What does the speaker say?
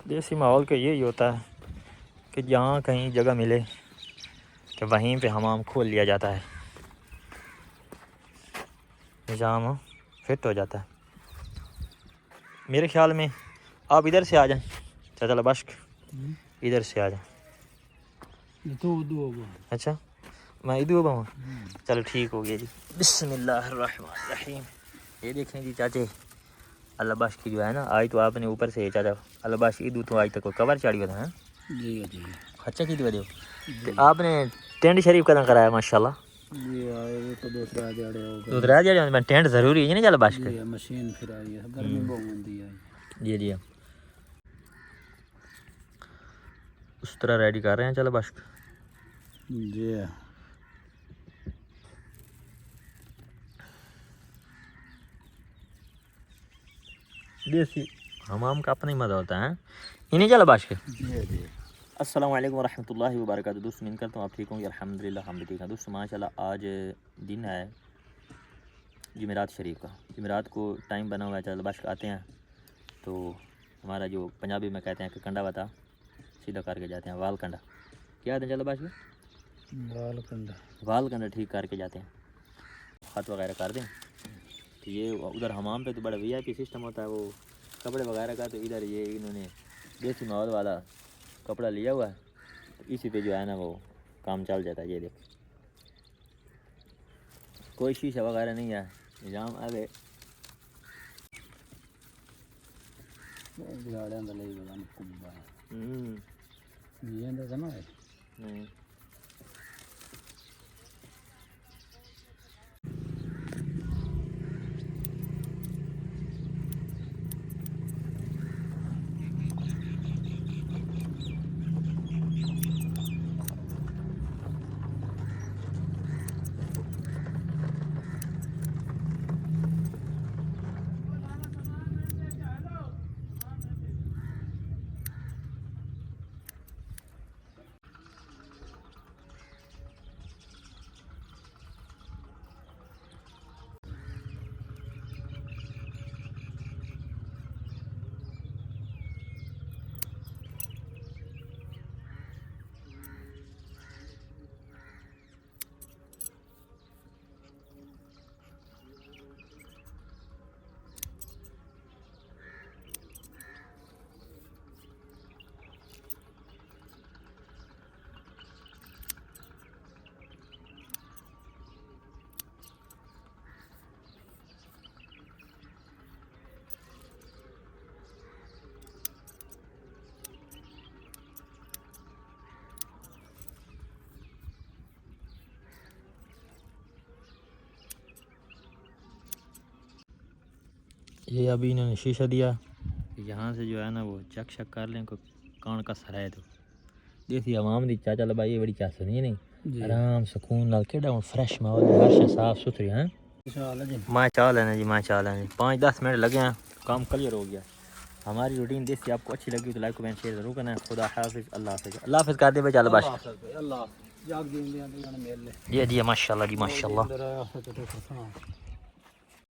देसी माहौल का यही होता है कि जहाँ कहीं जगह मिले तो वहीं पे हमाम खोल लिया जाता है, निज़ाम फिट हो जाता है। मेरे ख्याल में आप इधर से आ जाएं चाचा बश्क, इधर से आ जाएं। अच्छा मैं इधर हूँ, चलो ठीक हो गया जी। बिस्मिल्लाहिर्रहमानिर्रहीम। ये देखें जी चाचे, अल्लाह बख्श की जो है ना, आज तो आपने ऊपर से चाचा अल्लाह बख्श ईद तो आज तक कोई कवर चढ़ी हुआ था जी जी। अच्छा की दो तो आपने टेंट शरीफ कदम कराया माशाल्लाह। जी आए तो दूसरा दिहाड़े हो गए। दूसरा दिहाड़े मैं टेंट जरूरी है ना चल बख्श जी मशीन फिर आई है, गर्मी बहुत होती है। जी जी उस तरह रेडी कर रहे हैं चल बख्श जी। देसी हमाम का अपना ही मज़ा होता है इन्हीं चल बख्श। जी जी। अस्सलाम वालेकुम वरहमतुल्लाहि वबरकातुहू। दोस्त उम्मीद करता हूँ आप ठीक होंगे, अल्हम्दुलिल्लाह हम भी ठीक हैं। दोस्तों माशाल्लाह आज दिन है जुमेरात शरीफ का। जुमेरात को टाइम बना हुआ है, चल बश्क आते हैं तो हमारा जो पंजाबी में कहते हैं कि कंडा बता सीधा करके जाते हैं, वाल कंडा क्या कहते हैं चलो बश्क, वाल कंडा ठीक करके जाते हैं, हाथ वगैरह कर दें। तो ये उधर हमाम पे तो बड़ा VIP सिस्टम होता है, वो कपड़े वगैरह का, तो इधर ये इन्होंने देसी माहौल वाला कपड़ा लिया हुआ है, तो इसी पे जो है ना वो काम चल जाता है। ये देखो कोई शीशा वगैरह नहीं है, निजाम आगे नहीं। ये अभी इन्होंने शीशा दिया, यहाँ से जो है ना वो चेक शक कर लें कोई कौन का सर है। तो देसी आवाम दी चाचा लबाई बड़ी चास नहीं नहीं आराम सुकून नाल केड़ा फ्रेश माहौल हर शे साफ सुथरी हैं माशाअल्लाह लेना जी माशाअल्लाह जी। 5-10 मिनट लगे हैं काम क्लियर हो गया। हमारी रूटीन देसी आपको अच्छी लगी तो लाइक कमेंट शेयर जरूर करना। खुदा हाफिज़, अल्लाह हाफिज़, अल्लाह हाफिज़ कर दे भाई चल बस। जी जी माशाअल्लाह जी माशाअल्लाह।